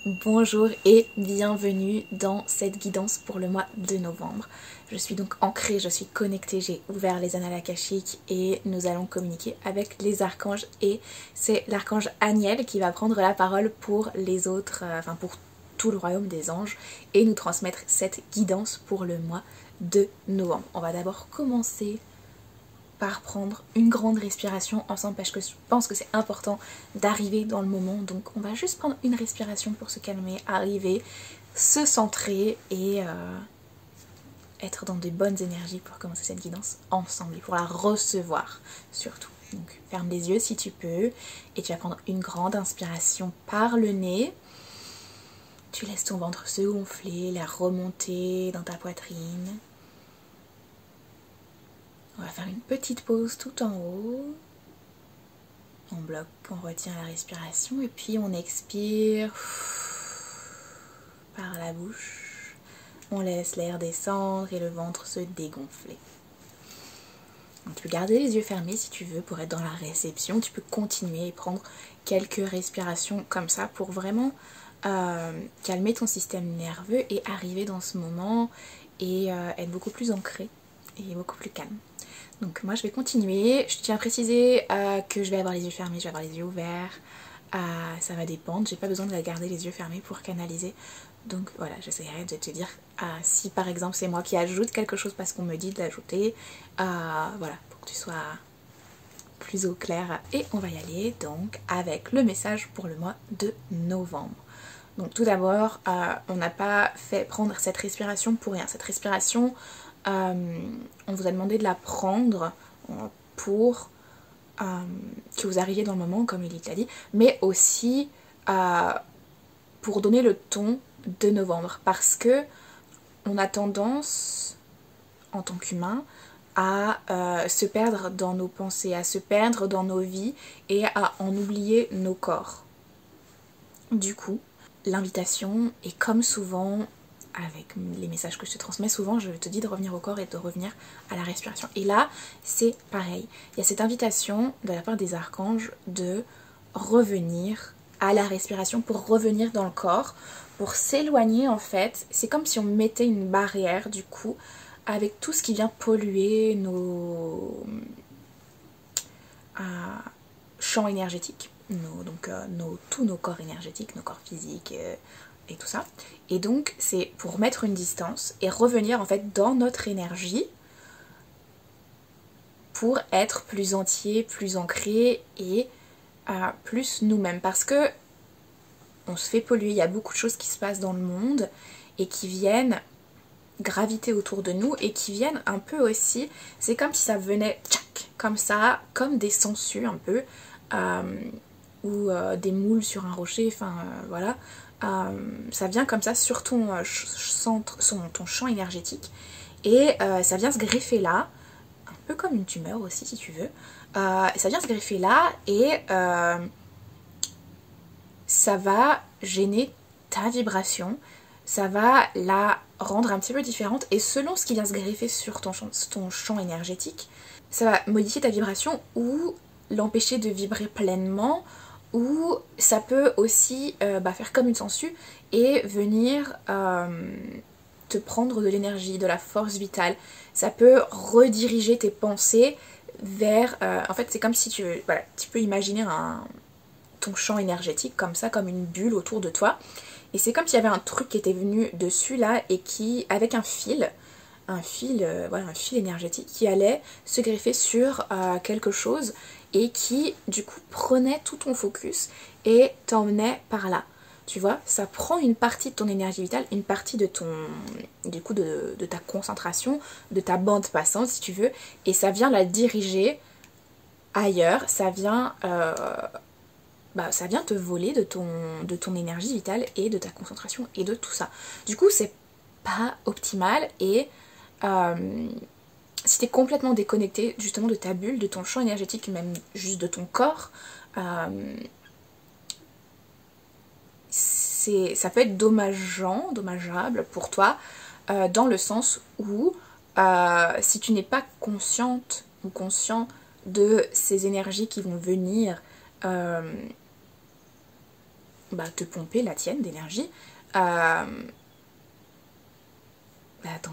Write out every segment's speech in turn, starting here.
Bonjour et bienvenue dans cette guidance pour le mois de novembre. Je suis donc ancrée, je suis connectée, j'ai ouvert les annales akashiques et nous allons communiquer avec les archanges et c'est l'archange Aniel qui va prendre la parole pour les autres, pour tout le royaume des anges et nous transmettre cette guidance pour le mois de novembre. On va d'abord commencer par prendre une grande respiration ensemble parce que je pense que c'est important d'arriver dans le moment. Donc on va juste prendre une respiration pour se calmer, arriver, se centrer et être dans de bonnes énergies pour commencer cette guidance ensemble et pour la recevoir surtout. Donc ferme les yeux si tu peux et tu vas prendre une grande inspiration par le nez. Tu laisses ton ventre se gonfler, la remonter dans ta poitrine. On va faire une petite pause tout en haut. On bloque, on retient la respiration et puis on expire par la bouche. On laisse l'air descendre et le ventre se dégonfler. Donc, tu peux garder les yeux fermés si tu veux pour être dans la réception. Tu peux continuer et prendre quelques respirations comme ça pour vraiment calmer ton système nerveux et arriver dans ce moment et être beaucoup plus ancré et beaucoup plus calme. Donc moi je vais continuer, je tiens à préciser que je vais avoir les yeux fermés, je vais avoir les yeux ouverts, ça va dépendre, j'ai pas besoin de garder les yeux fermés pour canaliser. Donc voilà, j'essaierai de te dire si par exemple c'est moi qui ajoute quelque chose parce qu'on me dit de l'ajouter, voilà, pour que tu sois plus au clair. Et on va y aller donc avec le message pour le mois de novembre. Donc tout d'abord, on n'a pas fait prendre cette respiration pour rien. Cette respiration, on vous a demandé de la prendre pour que vous arriviez dans le moment, comme Lilith l'a dit, mais aussi pour donner le ton de novembre. Parce que on a tendance, en tant qu'humain, à se perdre dans nos pensées, à se perdre dans nos vies et à en oublier nos corps. Du coup, l'invitation est comme souvent, avec les messages que je te transmets souvent, je te dis de revenir au corps et de revenir à la respiration. Et là, c'est pareil. Il y a cette invitation de la part des archanges de revenir à la respiration pour revenir dans le corps, pour s'éloigner en fait. C'est comme si on mettait une barrière du coup avec tout ce qui vient polluer nos champs énergétiques. Tous nos corps énergétiques, nos corps physiques et tout ça. Et donc c'est pour mettre une distance et revenir en fait dans notre énergie pour être plus entier, plus ancré et plus nous-mêmes. Parce que on se fait polluer, il y a beaucoup de choses qui se passent dans le monde et qui viennent graviter autour de nous et qui viennent un peu aussi, c'est comme si ça venait tchac, comme ça, comme des sangsues un peu, ou des moules sur un rocher, voilà. Ça vient comme ça sur ton ton champ énergétique et ça vient se greffer là, un peu comme une tumeur aussi si tu veux. Ça vient se greffer là et ça va gêner ta vibration, ça va la rendre un petit peu différente et selon ce qui vient se greffer sur ton champ énergétique, ça va modifier ta vibration ou l'empêcher de vibrer pleinement, ou ça peut aussi faire comme une sangsue et venir te prendre de l'énergie, de la force vitale. Ça peut rediriger tes pensées vers... en fait c'est comme si tu peux imaginer ton champ énergétique comme ça, comme une bulle autour de toi. Et c'est comme s'il y avait un truc qui était venu dessus là et qui, avec un fil énergétique qui allait se greffer sur quelque chose et qui du coup prenait tout ton focus et t'emmenait par là. Tu vois, ça prend une partie de ton énergie vitale, une partie de de ta concentration, de ta bande passante si tu veux, et ça vient la diriger ailleurs, ça vient te voler de ton énergie vitale et de ta concentration et de tout ça. Du coup, c'est pas optimal et si t'es complètement déconnecté justement de ta bulle, de ton champ énergétique, même juste de ton corps, ça peut être dommageable pour toi dans le sens où si tu n'es pas consciente ou conscient de ces énergies qui vont venir te pomper la tienne d'énergie, t'en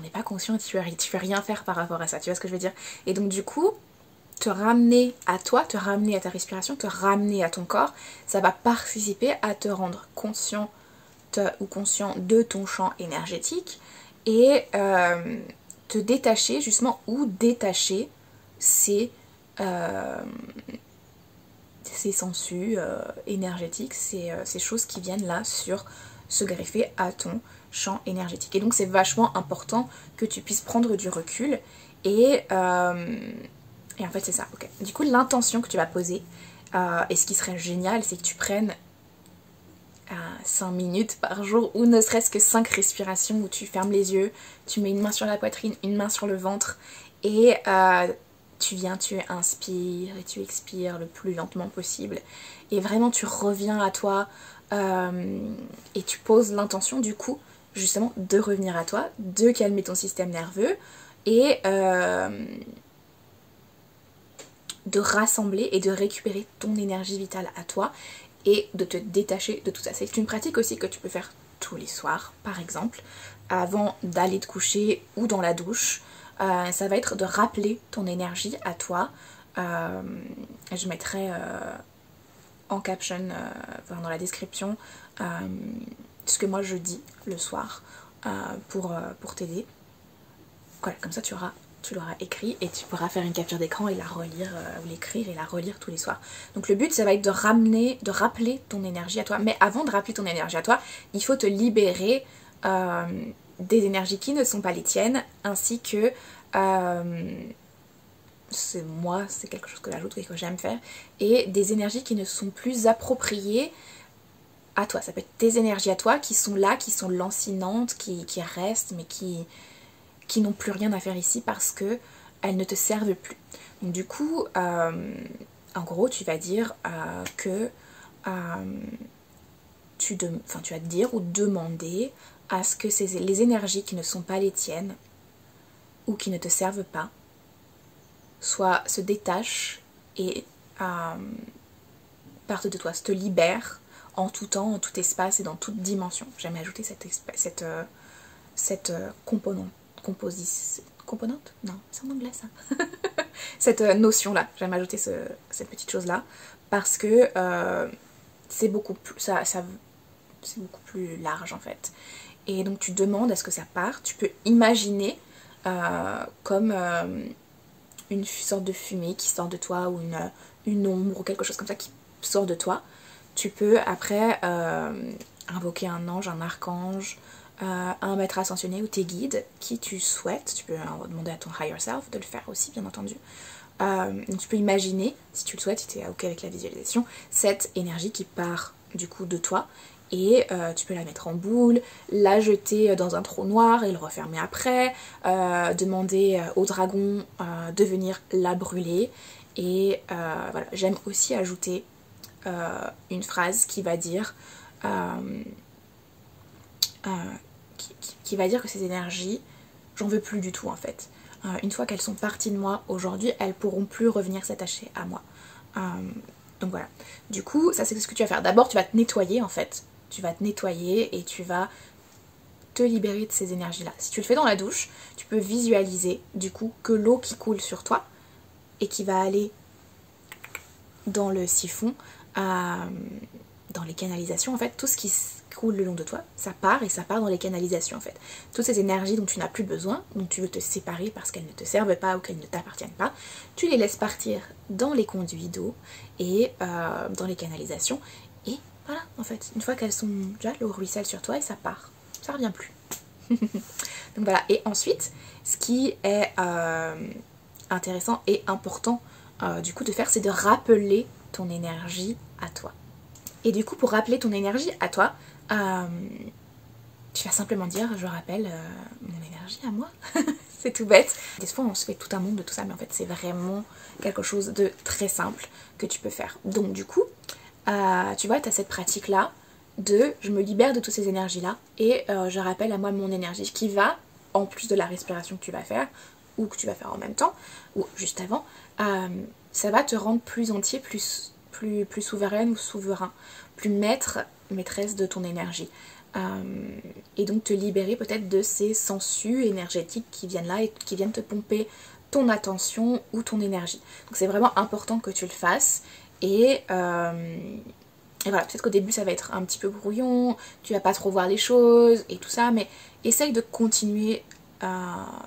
es pas conscient et tu peux rien faire par rapport à ça, tu vois ce que je veux dire? Et donc du coup, te ramener à toi, te ramener à ta respiration, te ramener à ton corps, ça va participer à te rendre conscient ou conscient de ton champ énergétique et te détacher justement ou détacher ces sangsues énergétiques, ces choses qui viennent là se greffer à ton champ énergétique. Et donc c'est vachement important que tu puisses prendre du recul et en fait c'est ça, ok. Du coup l'intention que tu vas poser, et ce qui serait génial, c'est que tu prennes 5 minutes par jour ou ne serait-ce que 5 respirations où tu fermes les yeux, tu mets une main sur la poitrine, une main sur le ventre et tu inspires et tu expires le plus lentement possible et vraiment tu reviens à toi et tu poses l'intention du coup justement de revenir à toi, de calmer ton système nerveux et de rassembler et de récupérer ton énergie vitale à toi et de te détacher de tout ça. C'est une pratique aussi que tu peux faire tous les soirs, par exemple, avant d'aller te coucher ou dans la douche. Ça va être de rappeler ton énergie à toi. Je mettrai en caption, dans la description, ce que moi je dis le soir pour t'aider. Voilà, comme ça tu l'auras écrit et tu pourras faire une capture d'écran et la relire, ou l'écrire et la relire tous les soirs. Donc le but ça va être de rappeler ton énergie à toi. Mais avant de rappeler ton énergie à toi, il faut te libérer des énergies qui ne sont pas les tiennes, ainsi que c'est quelque chose que j'ajoute et que j'aime faire, et des énergies qui ne sont plus appropriées à toi. Ça peut être tes énergies à toi qui sont là, qui sont lancinantes, qui restent, mais qui n'ont plus rien à faire ici parce que elles ne te servent plus. Donc du coup, en gros, tu vas dire que tu vas te dire ou demander à ce que les énergies qui ne sont pas les tiennes ou qui ne te servent pas se détachent et partent de toi, se te libèrent en tout temps, en tout espace et dans toute dimension. J'aime ajouter cette composante. Componente? Non, c'est en anglais ça. Cette notion-là, j'aime ajouter cette petite chose-là, parce que c'est beaucoup plus c'est beaucoup plus large en fait. Et donc tu demandes à ce que ça parte. Tu peux imaginer comme une sorte de fumée qui sort de toi, ou une ombre ou quelque chose comme ça qui sort de toi. Tu peux après invoquer un ange, un archange, un maître ascensionné ou tes guides qui tu souhaites. Tu peux demander à ton higher self de le faire aussi, bien entendu. Donc tu peux imaginer, si tu le souhaites, si tu es ok avec la visualisation, cette énergie qui part du coup de toi, et tu peux la mettre en boule, la jeter dans un trou noir et le refermer après, demander au dragon de venir la brûler, et voilà. J'aime aussi ajouter une phrase qui va dire qui va dire que ces énergies, j'en veux plus du tout en fait. Une fois qu'elles sont parties de moi aujourd'hui, elles pourront plus revenir s'attacher à moi. Donc voilà. Du coup, ça c'est ce que tu vas faire. D'abord, tu vas te nettoyer en fait. Tu vas te nettoyer et tu vas te libérer de ces énergies-là. Si tu le fais dans la douche, tu peux visualiser du coup que l'eau qui coule sur toi et qui va aller dans le siphon, dans les canalisations en fait, tout ce qui coule le long de toi, ça part, et ça part dans les canalisations en fait. Toutes ces énergies dont tu n'as plus besoin, dont tu veux te séparer parce qu'elles ne te servent pas ou qu'elles ne t'appartiennent pas, tu les laisses partir dans les conduits d'eau et dans les canalisations, et voilà en fait, une fois qu'elles sont déjà, l'eau ruisselle sur toi et ça part, ça revient plus. Donc voilà. Et ensuite, ce qui est intéressant et important du coup de faire, c'est de rappeler ton énergie à toi. Et du coup, pour rappeler ton énergie à toi, tu vas simplement dire je rappelle mon énergie à moi. C'est tout bête. Des fois on se fait tout un monde de tout ça, mais en fait c'est vraiment quelque chose de très simple que tu peux faire. Donc du coup, tu vois, tu as cette pratique là de je me libère de toutes ces énergies là et je rappelle à moi mon énergie qui va, en plus de la respiration que tu vas faire ou que tu vas faire en même temps ou juste avant, ça va te rendre plus entier, plus souveraine ou souverain, plus maître maîtresse de ton énergie. Et donc te libérer peut-être de ces sangsues énergétiques qui viennent là et qui viennent te pomper ton attention ou ton énergie. Donc c'est vraiment important que tu le fasses. Et voilà, peut-être qu'au début ça va être un petit peu brouillon, tu vas pas trop voir les choses et tout ça, mais essaye de continuer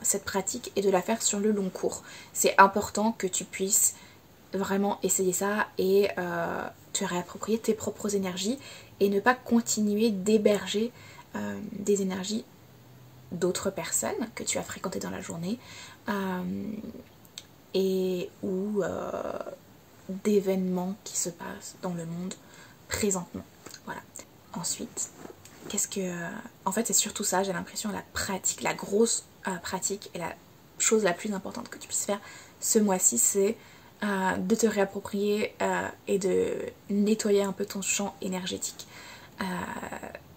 cette pratique et de la faire sur le long cours. C'est important que tu puisses vraiment essayer ça et te réapproprier tes propres énergies et ne pas continuer d'héberger des énergies d'autres personnes que tu as fréquentées dans la journée et ou d'événements qui se passent dans le monde présentement. Voilà. Ensuite, en fait, c'est surtout ça, j'ai l'impression, la pratique, la grosse pratique et la chose la plus importante que tu puisses faire ce mois-ci, c'est de te réapproprier et de nettoyer un peu ton champ énergétique.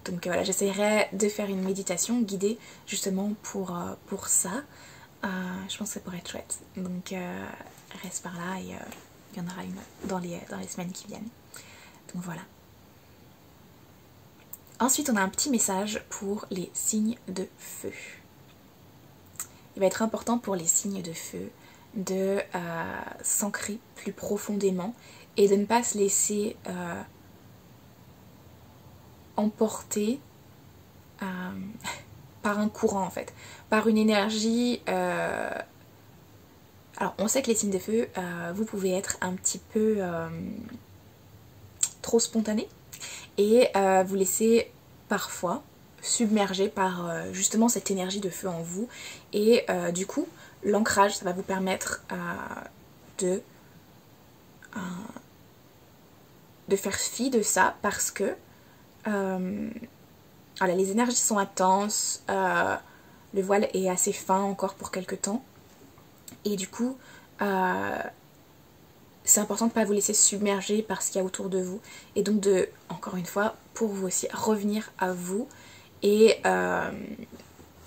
Donc voilà, j'essaierai de faire une méditation guidée justement pour ça. Je pense que ça pourrait être chouette. Donc reste par là et il y en aura une dans les semaines qui viennent. Donc voilà. Ensuite, on a un petit message pour les signes de feu. Il va être important pour les signes de feu de s'ancrer plus profondément et de ne pas se laisser emporter par un courant en fait, par une énergie. Alors on sait que les signes de feu, vous pouvez être un petit peu trop spontané et vous laisser parfois submerger par justement cette énergie de feu en vous et du coup l'ancrage ça va vous permettre de faire fi de ça parce que voilà, les énergies sont intenses, le voile est assez fin encore pour quelques temps et du coup c'est important de ne pas vous laisser submerger par ce qu'il y a autour de vous et donc de, encore une fois, pour vous aussi revenir à vous et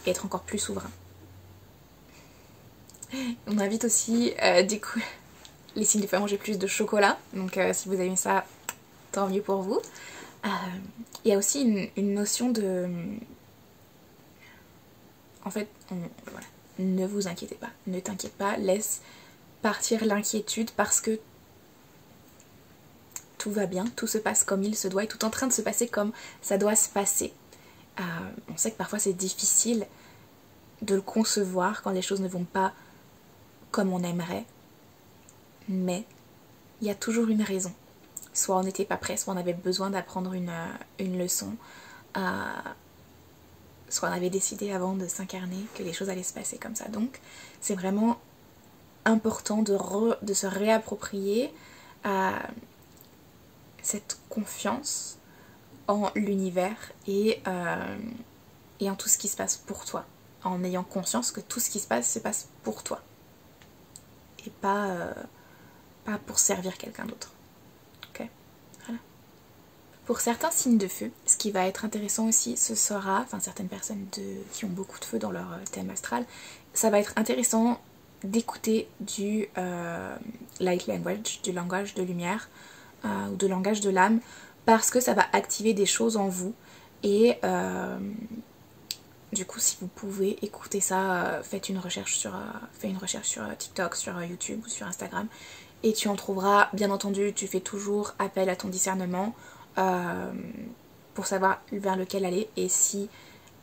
être encore plus souverain. On invite aussi du coup les signes de feu à manger plus de chocolat, donc si vous aimez ça, tant mieux pour vous. Il y a aussi une notion de... En fait, voilà, ne vous inquiétez pas, ne t'inquiète pas, laisse partir l'inquiétude parce que tout va bien, tout se passe comme il se doit et tout est en train de se passer comme ça doit se passer. On sait que parfois c'est difficile de le concevoir quand les choses ne vont pas comme on aimerait, mais il y a toujours une raison. Soit on n'était pas prêt, soit on avait besoin d'apprendre une leçon, soit on avait décidé avant de s'incarner que les choses allaient se passer comme ça. Donc c'est vraiment important de se réapproprier cette confiance en l'univers et en tout ce qui se passe pour toi, en ayant conscience que tout ce qui se passe pour toi et pas pour servir quelqu'un d'autre. Ok, voilà. Pour certains signes de feu, ce qui va être intéressant aussi, ce sera, enfin certaines personnes qui ont beaucoup de feu dans leur thème astral, ça va être intéressant d'écouter du light language, du langage de lumière ou de langage de l'âme, parce que ça va activer des choses en vous et du coup si vous pouvez écouter ça, faites une recherche sur TikTok, sur YouTube ou sur Instagram et tu en trouveras. Bien entendu tu fais toujours appel à ton discernement pour savoir vers lequel aller et si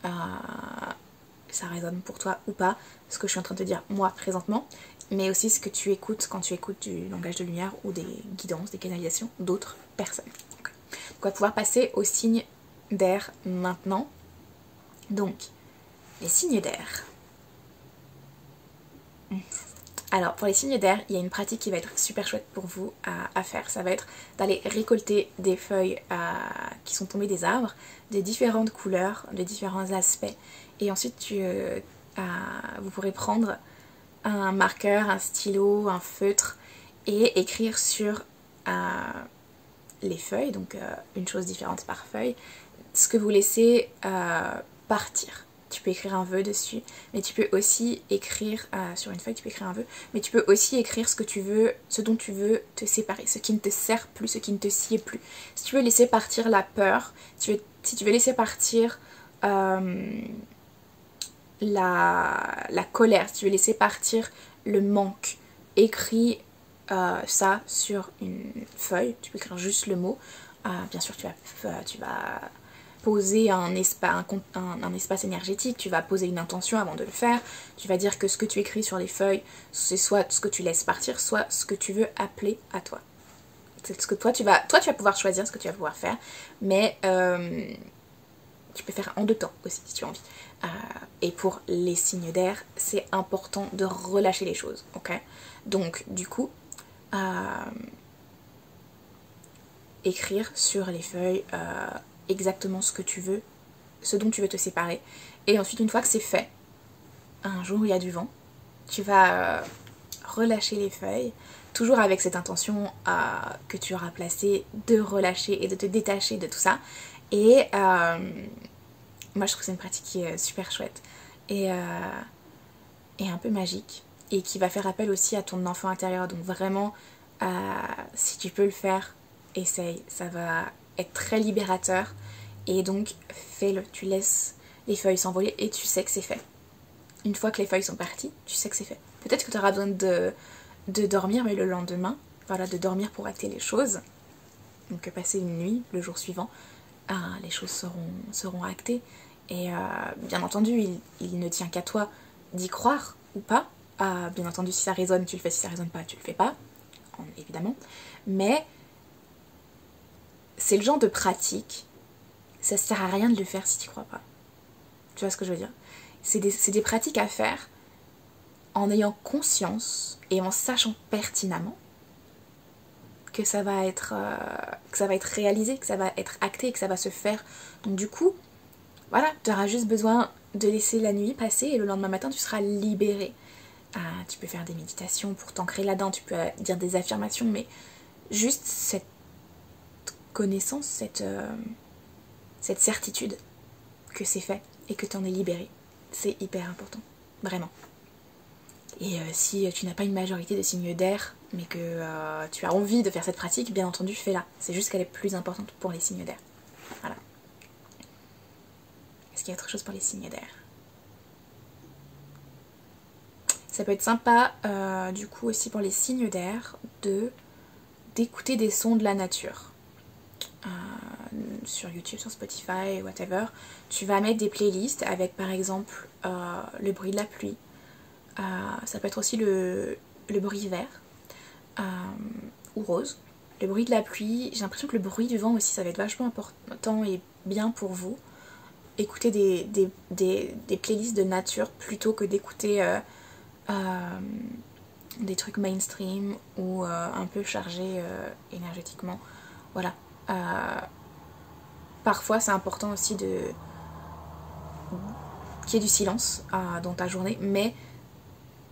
ça résonne pour toi ou pas, ce que je suis en train de te dire moi présentement, mais aussi ce que tu écoutes quand tu écoutes du langage de lumière ou des guidances, des canalisations d'autres personnes. Donc on va pouvoir passer aux signes d'air maintenant. Donc, les signes d'air. Alors, pour les signes d'air, il y a une pratique qui va être super chouette pour vous à faire. Ça va être d'aller récolter des feuilles qui sont tombées des arbres, de différentes couleurs, de différents aspects. Et ensuite, vous pourrez prendre un marqueur, un stylo, un feutre et écrire sur les feuilles, donc une chose différente par feuille, ce que vous laissez partir. tu peux écrire un vœu dessus, mais tu peux aussi écrire, sur une feuille tu peux écrire un vœu, mais tu peux aussi écrire ce que tu veux, ce dont tu veux te séparer, ce qui ne te sert plus, ce qui ne te sied plus. Si tu veux laisser partir la peur, si tu veux laisser partir la colère, si tu veux laisser partir le manque, écris ça sur une feuille, tu peux écrire juste le mot. Bien sûr tu vas poser un espace énergétique, tu vas poser une intention avant de le faire, tu vas dire que ce que tu écris sur les feuilles, c'est soit ce que tu laisses partir, soit ce que tu veux appeler à toi. C'est ce que toi tu vas pouvoir choisir ce que tu vas pouvoir faire, mais tu peux faire en 2 temps aussi si tu as envie. Et pour les signes d'air, c'est important de relâcher les choses, ok? Donc du coup, écrire sur les feuilles exactement ce que tu veux, ce dont tu veux te séparer. Et ensuite, une fois que c'est fait, un jour où il y a du vent, tu vas relâcher les feuilles, toujours avec cette intention que tu auras placée de relâcher et de te détacher de tout ça. Et moi je trouve que c'est une pratique qui est super chouette et un peu magique, et qui va faire appel aussi à ton enfant intérieur. Donc vraiment, si tu peux le faire, essaye, ça va être très libérateur. Et donc fais-le, tu laisses les feuilles s'envoler et tu sais que c'est fait. Une fois que les feuilles sont parties, tu sais que c'est fait. Peut-être que tu auras besoin de dormir, mais le lendemain, voilà, de dormir pour acter les choses. Donc passer une nuit, le jour suivant, les choses seront actées. Et bien entendu, il ne tient qu'à toi d'y croire ou pas. Bien entendu, si ça résonne, tu le fais. Si ça résonne pas, tu le fais pas, évidemment. Mais c'est le genre de pratique, ça sert à rien de le faire si tu crois pas. Tu vois ce que je veux dire? C'est des pratiques à faire en ayant conscience et en sachant pertinemment que ça va être réalisé, que ça va être acté, que ça va se faire. Donc du coup, voilà, tu auras juste besoin de laisser la nuit passer et le lendemain matin, tu seras libéré. Tu peux faire des méditations pour t'ancrer là-dedans, tu peux dire des affirmations, mais juste cette connaissance, cette certitude que c'est fait et que tu en es libéré, c'est hyper important, vraiment. Et si tu n'as pas une majorité de signes d'air, mais que tu as envie de faire cette pratique, bien entendu, fais-la. C'est juste qu'elle est plus importante pour les signes d'air. Voilà. Est-ce qu'il y a autre chose pour les signes d'air? Ça peut être sympa, du coup, aussi pour les signes d'air, d'écouter des sons de la nature. Sur YouTube, sur Spotify, whatever. Tu vas mettre des playlists avec, par exemple, le bruit de la pluie. Ça peut être aussi le bruit vert ou rose. Le bruit de la pluie, j'ai l'impression que le bruit du vent aussi, ça va être vachement important et bien pour vous. Écouter des playlists de nature plutôt que d'écouter des trucs mainstream ou un peu chargés énergétiquement. Voilà. Parfois c'est important aussi qu'il y ait du silence dans ta journée, mais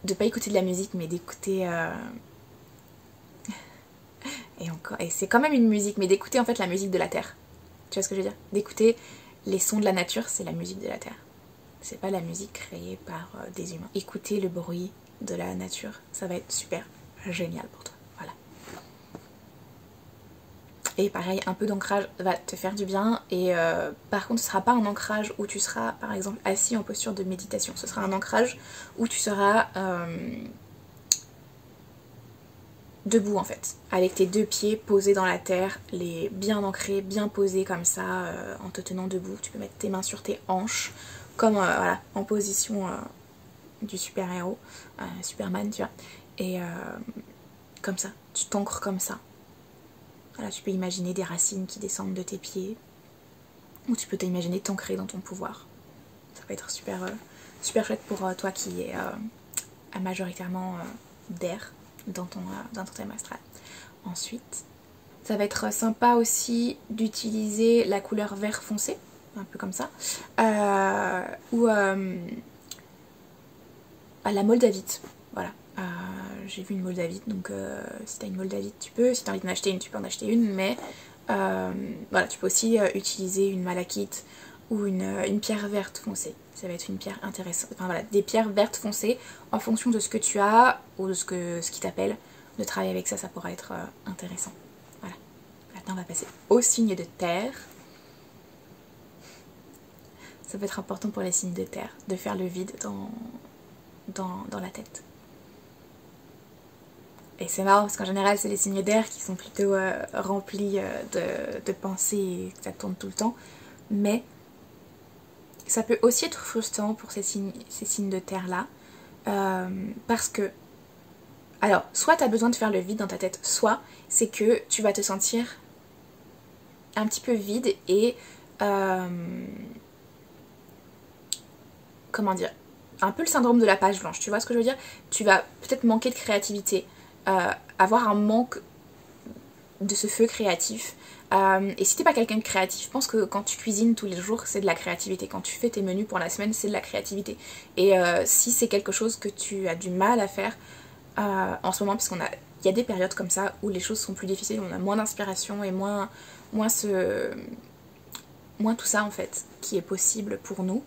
de pas écouter de la musique, mais d'écouter et c'est quand même une musique, mais d'écouter en fait la musique de la terre. Tu vois ce que je veux dire? D'écouter les sons de la nature, c'est la musique de la terre. C'est pas la musique créée par des humains. Écouter le bruit de la nature, ça va être super génial pour toi. Voilà. Et pareil, un peu d'ancrage va te faire du bien. Et par contre, ce sera pas un ancrage où tu seras, par exemple, assis en posture de méditation. Ce sera un ancrage où tu seras debout en fait, avec tes 2 pieds posés dans la terre, les bien ancrés, bien posés comme ça, en te tenant debout. Tu peux mettre tes mains sur tes hanches, comme voilà, en position du super-héros, Superman, tu vois. Et comme ça, tu t'ancres comme ça. Voilà, tu peux imaginer des racines qui descendent de tes pieds, ou tu peux t'imaginer t'ancrer dans ton pouvoir. Ça peut être super, super chouette pour toi qui est majoritairement d'air dans ton thème astral. Ensuite, ça va être sympa aussi d'utiliser la couleur vert foncé, un peu comme ça, ou la moldavite. Voilà. J'ai vu une moldavite, donc si t'as une moldavite tu peux, si t'as envie d'en acheter une tu peux en acheter une, mais voilà, tu peux aussi utiliser une malachite ou une pierre verte foncée. Ça va être une pierre intéressante. Enfin voilà, des pierres vertes foncées en fonction de ce que tu as ou de ce qui t'appelle. De travailler avec ça, ça pourra être intéressant. Voilà. Maintenant, on va passer au signe de terre. Ça peut être important pour les signes de terre de faire le vide dans la tête. Et c'est marrant parce qu'en général, c'est les signes d'air qui sont plutôt remplis de pensées et que ça tourne tout le temps. Mais ça peut aussi être frustrant pour ces signes de terre-là. Parce que, alors, soit tu as besoin de faire le vide dans ta tête, soit c'est que tu vas te sentir un petit peu vide et... comment dire, un peu le syndrome de la page blanche, tu vois ce que je veux dire? Tu vas peut-être manquer de créativité, avoir un manque de ce feu créatif. Et si t'es pas quelqu'un de créatif, je pense que quand tu cuisines tous les jours, c'est de la créativité. Quand tu fais tes menus pour la semaine, c'est de la créativité. Et si c'est quelque chose que tu as du mal à faire en ce moment, parce il y a des périodes comme ça où les choses sont plus difficiles, on a moins d'inspiration et moins tout ça en fait qui est possible pour nous.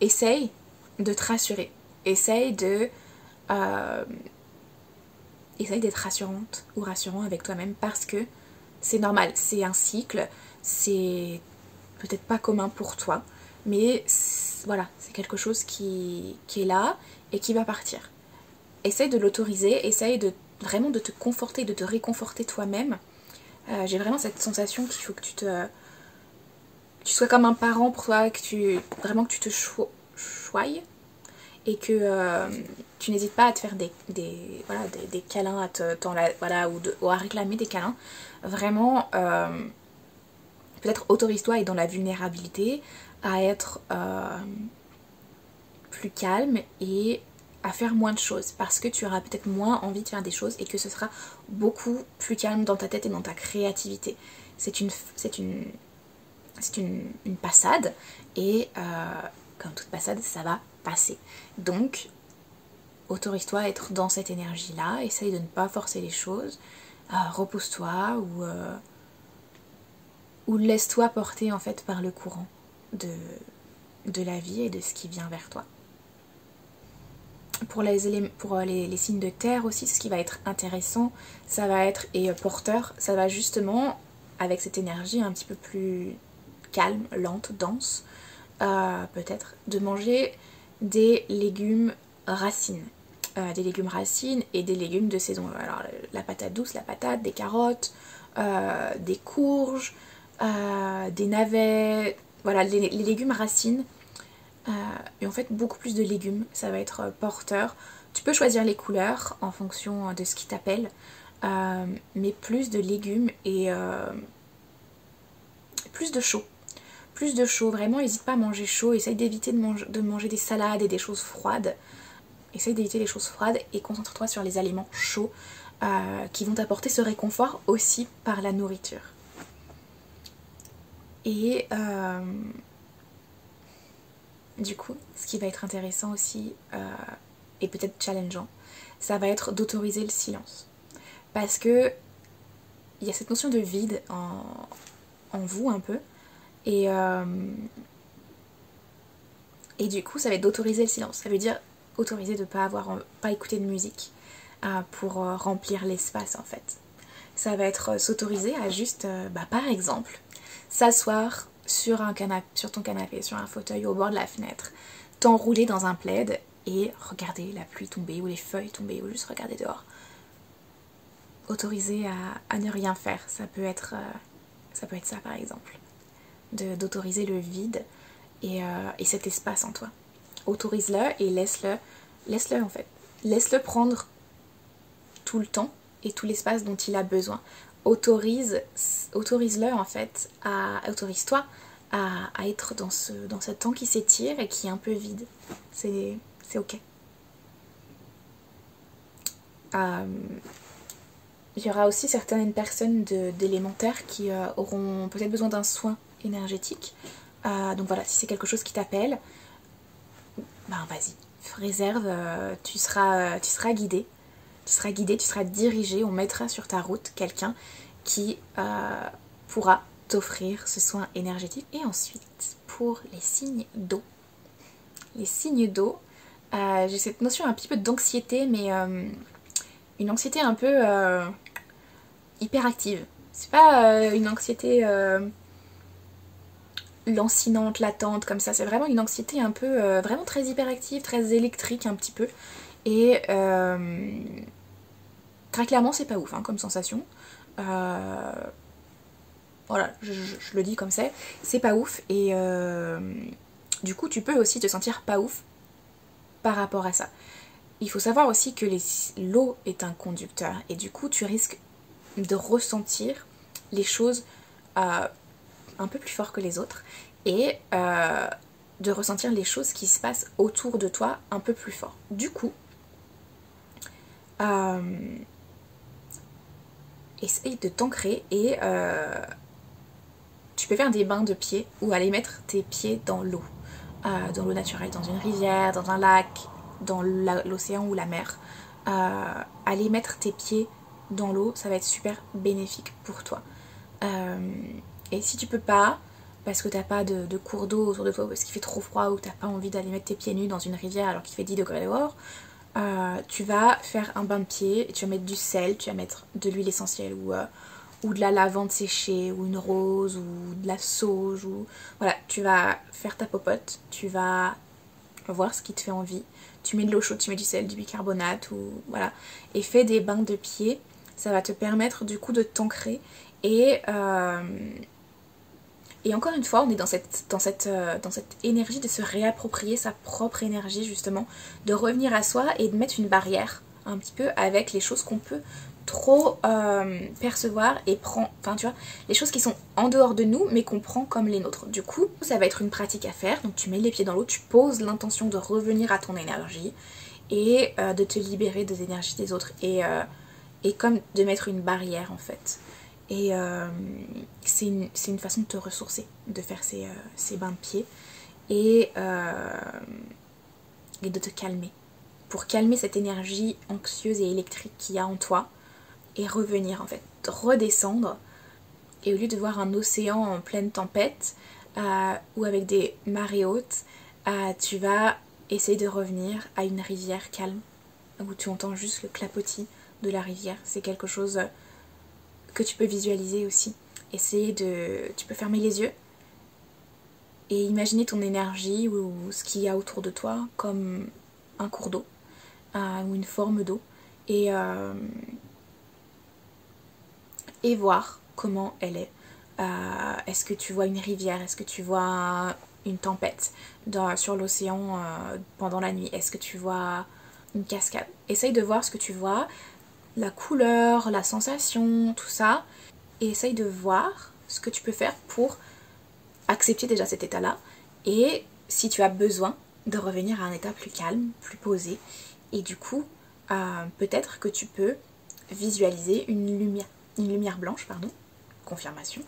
Essaye de te rassurer. Essaye d'être rassurante ou rassurant avec toi-même parce que c'est normal, c'est un cycle, c'est peut-être pas commun pour toi, mais voilà, c'est quelque chose qui est là et qui va partir. Essaye de l'autoriser, essaye vraiment de te conforter, de te réconforter toi-même. J'ai vraiment cette sensation qu'il faut que tu sois comme un parent pour toi, que tu te choyes et que tu n'hésites pas à te faire des câlins, ou à réclamer des câlins. Vraiment, peut-être autorise-toi à être dans la vulnérabilité, à être plus calme et à faire moins de choses parce que tu auras peut-être moins envie de faire des choses et que ce sera beaucoup plus calme dans ta tête et dans ta créativité. C'est une passade et comme toute passade, ça va passer. Donc, autorise-toi à être dans cette énergie-là, essaye de ne pas forcer les choses, repose-toi ou laisse-toi porter en fait par le courant de la vie et de ce qui vient vers toi. Pour les signes de terre aussi, ce qui va être intéressant, ça va être, et porteur, ça va justement, avec cette énergie un petit peu plus calme, lente, dense, peut-être, de manger des légumes racines. Des légumes racines et des légumes de saison. Alors la patate douce, la patate, des carottes, des courges, des navets, voilà, les légumes racines. Et en fait beaucoup plus de légumes, ça va être porteur. Tu peux choisir les couleurs en fonction de ce qui t'appelle, mais plus de légumes et plus de chaud. Plus de chaud, vraiment n'hésite pas à manger chaud, essaye d'éviter de manger des salades et des choses froides. Essaye d'éviter les choses froides et concentre-toi sur les aliments chauds qui vont t'apporter ce réconfort aussi par la nourriture. Et du coup, ce qui va être intéressant aussi et peut-être challengeant, ça va être d'autoriser le silence. Parce que il y a cette notion de vide en vous un peu. Et du coup, ça va être d'autoriser le silence. Ça veut dire autoriser de ne pas écouter de musique pour remplir l'espace en fait. Ça va être s'autoriser à juste, par exemple, s'asseoir sur ton canapé, sur un fauteuil au bord de la fenêtre, t'enrouler dans un plaid et regarder la pluie tomber ou les feuilles tomber ou juste regarder dehors. Autoriser à ne rien faire, ça peut être ça par exemple. D'autoriser le vide et cet espace en toi. Autorise-le et laisse-le en fait. Laisse-le prendre tout le temps et tout l'espace dont il a besoin. Autorise-le en fait, autorise-toi à être dans ce temps qui s'étire et qui est un peu vide. C'est ok. Il y aura aussi certaines personnes d'élémentaires qui auront peut-être besoin d'un soin énergétique. Donc voilà, si c'est quelque chose qui t'appelle, vas-y, réserve, tu seras guidé. Tu seras dirigé, on mettra sur ta route quelqu'un qui pourra t'offrir ce soin énergétique. Et ensuite, pour les signes d'eau. Les signes d'eau, j'ai cette notion un petit peu d'anxiété, mais une anxiété un peu hyperactive. C'est pas une anxiété lancinante, latente comme ça, c'est vraiment une anxiété un peu vraiment très hyperactive, très électrique un petit peu. Et très clairement c'est pas ouf hein, comme sensation. Voilà, je le dis comme c'est pas ouf. Et du coup tu peux aussi te sentir pas ouf par rapport à ça. Il faut savoir aussi que l'eau est un conducteur et du coup tu risques de ressentir les choses un peu plus fort que les autres et de ressentir les choses qui se passent autour de toi un peu plus fort. Du coup, essaye de t'ancrer et tu peux faire des bains de pieds ou aller mettre tes pieds dans l'eau naturelle, dans une rivière, dans un lac, dans l'océan ou la mer. Aller mettre tes pieds dans l'eau, ça va être super bénéfique pour toi. Et si tu peux pas, parce que t'as pas de cours d'eau autour de toi, parce qu'il fait trop froid ou t'as pas envie d'aller mettre tes pieds nus dans une rivière alors qu'il fait 10 degrés dehors, tu vas faire un bain de pieds, tu vas mettre du sel, tu vas mettre de l'huile essentielle ou de la lavande séchée ou une rose ou de la sauge ou voilà, tu vas faire ta popote, tu vas voir ce qui te fait envie, tu mets de l'eau chaude, tu mets du sel, du bicarbonate ou voilà, et fais des bains de pieds, ça va te permettre du coup de t'ancrer et encore une fois, on est dans cette énergie de se réapproprier sa propre énergie justement, de revenir à soi et de mettre une barrière un petit peu avec les choses qu'on peut trop percevoir et prendre, enfin tu vois, les choses qui sont en dehors de nous mais qu'on prend comme les nôtres. Du coup, ça va être une pratique à faire, donc tu mets les pieds dans l'eau, tu poses l'intention de revenir à ton énergie et de te libérer des énergies des autres et comme de mettre une barrière en fait. Et c'est une façon de te ressourcer, de faire ces bains de pieds et de te calmer. Pour calmer cette énergie anxieuse et électrique qu'il y a en toi et revenir en fait, redescendre. Et au lieu de voir un océan en pleine tempête ou avec des marées hautes, tu vas essayer de revenir à une rivière calme où tu entends juste le clapotis de la rivière. C'est quelque chose que tu peux visualiser aussi. Tu peux fermer les yeux et imaginer ton énergie ou ce qu'il y a autour de toi comme un cours d'eau ou une forme d'eau et voir comment elle est. Est-ce que tu vois une rivière? Est-ce que tu vois une tempête sur l'océan pendant la nuit? Est-ce que tu vois une cascade? Essaye de voir ce que tu vois, la couleur, la sensation, tout ça, et essaye de voir ce que tu peux faire pour accepter déjà cet état-là et si tu as besoin de revenir à un état plus calme, plus posé, et du coup peut-être que tu peux visualiser une lumière blanche, pardon, confirmation,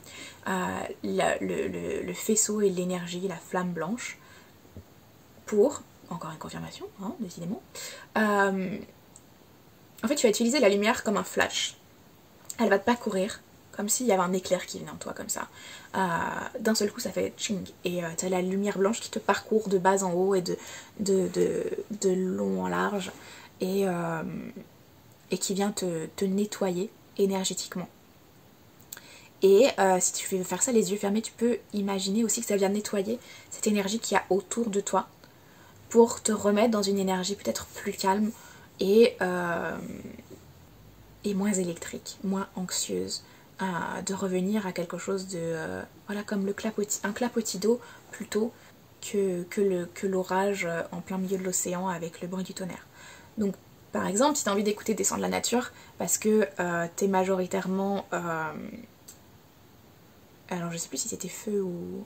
le faisceau et l'énergie, la flamme blanche, pour, encore une confirmation, hein, décidément, en fait tu vas utiliser la lumière comme un flash, elle va te parcourir, comme s'il y avait un éclair qui venait en toi comme ça. D'un seul coup ça fait ching et tu as la lumière blanche qui te parcourt de bas en haut et de long en large et qui vient te nettoyer énergétiquement. Et si tu veux faire ça les yeux fermés, tu peux imaginer aussi que ça vient nettoyer cette énergie qu'il y a autour de toi pour te remettre dans une énergie peut-être plus calme et moins électrique, moins anxieuse, de revenir à quelque chose de voilà, comme un clapotis d'eau plutôt que l'orage en plein milieu de l'océan avec le bruit du tonnerre. Donc par exemple, si tu as envie d'écouter des sons de la nature parce que tu es majoritairement alors je sais plus si c'était feu ou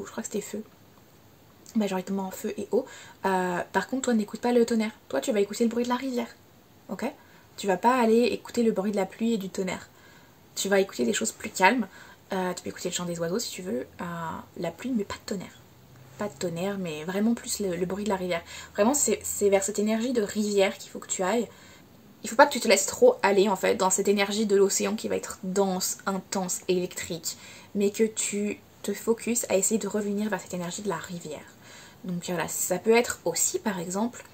je crois que c'était feu, majoritairement feu et eau, par contre toi n'écoute pas le tonnerre, toi tu vas écouter le bruit de la rivière, ok? Tu vas pas aller écouter le bruit de la pluie et du tonnerre, tu vas écouter des choses plus calmes, tu peux écouter le chant des oiseaux si tu veux, la pluie mais pas de tonnerre mais vraiment plus le bruit de la rivière, vraiment c'est vers cette énergie de rivière qu'il faut que tu ailles il faut pas que tu te laisses trop aller en fait dans cette énergie de l'océan qui va être dense, intense, électrique, mais que tu te focuses à essayer de revenir vers cette énergie de la rivière. Donc voilà, ça peut être aussi par exemple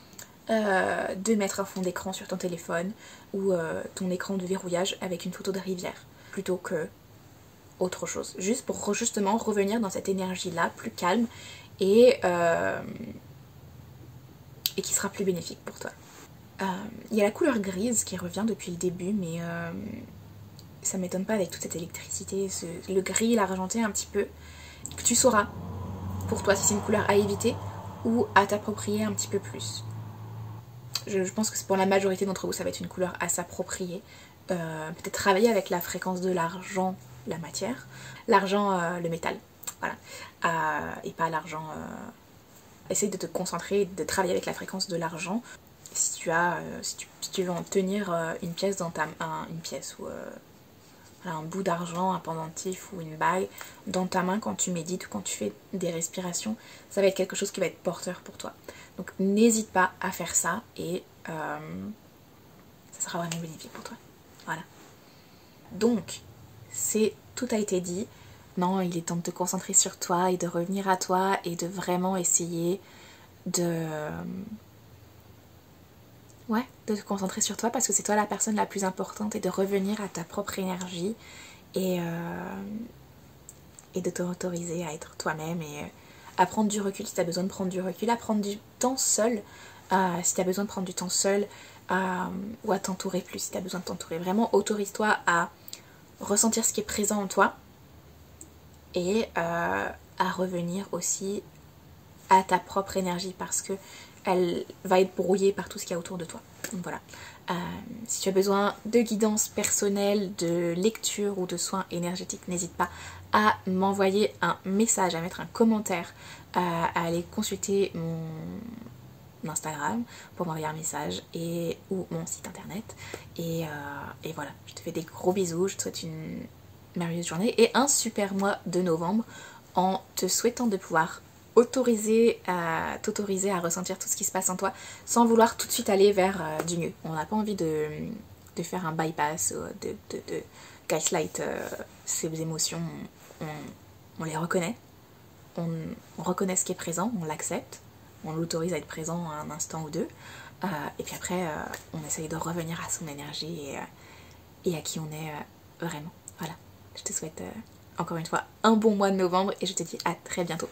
de mettre un fond d'écran sur ton téléphone ou ton écran de verrouillage avec une photo de rivière plutôt que autre chose. Juste pour justement revenir dans cette énergie-là, plus calme et qui sera plus bénéfique pour toi. Il y a la couleur grise qui revient depuis le début, mais ça m'étonne pas avec toute cette électricité, le gris, l'argenté un petit peu, que tu sauras pour toi si c'est une couleur à éviter ou à t'approprier un petit peu plus. Je pense que c'est pour la majorité d'entre vous, ça va être une couleur à s'approprier. Peut-être travailler avec la fréquence de l'argent, la matière, l'argent, le métal, voilà, et pas l'argent. Essaye de te concentrer, de travailler avec la fréquence de l'argent. Si tu veux en tenir une pièce dans une pièce ou voilà, un bout d'argent, un pendentif ou une bague dans ta main quand tu médites ou quand tu fais des respirations, ça va être quelque chose qui va être porteur pour toi. Donc n'hésite pas à faire ça et ça sera vraiment bénéfique pour toi. Voilà. Donc, tout a été dit. Non, il est temps de te concentrer sur toi et de revenir à toi et de vraiment essayer de te concentrer sur toi parce que c'est toi la personne la plus importante et de revenir à ta propre énergie et de t'autoriser à être toi-même et à prendre du recul si tu as besoin de prendre du recul, à prendre du temps seul si tu as besoin de prendre du temps seul ou à t'entourer plus si tu as besoin de t'entourer. Vraiment, autorise-toi à ressentir ce qui est présent en toi et à revenir aussi à ta propre énergie parce que elle va être brouillée par tout ce qu'il y a autour de toi. Donc voilà. Si tu as besoin de guidance personnelle, de lecture ou de soins énergétiques, n'hésite pas à m'envoyer un message, à mettre un commentaire, à aller consulter mon Instagram pour m'envoyer un message ou mon site internet. Et voilà, je te fais des gros bisous, je te souhaite une merveilleuse journée et un super mois de novembre en te souhaitant de pouvoir t'autoriser à ressentir tout ce qui se passe en toi sans vouloir tout de suite aller vers du mieux. On n'a pas envie de faire un bypass, de gaslight ses émotions. On les reconnaît, on reconnaît ce qui est présent, on l'accepte, on l'autorise à être présent un instant ou deux et puis après on essaye de revenir à son énergie et à qui on est vraiment. Voilà, je te souhaite encore une fois un bon mois de novembre et je te dis à très bientôt.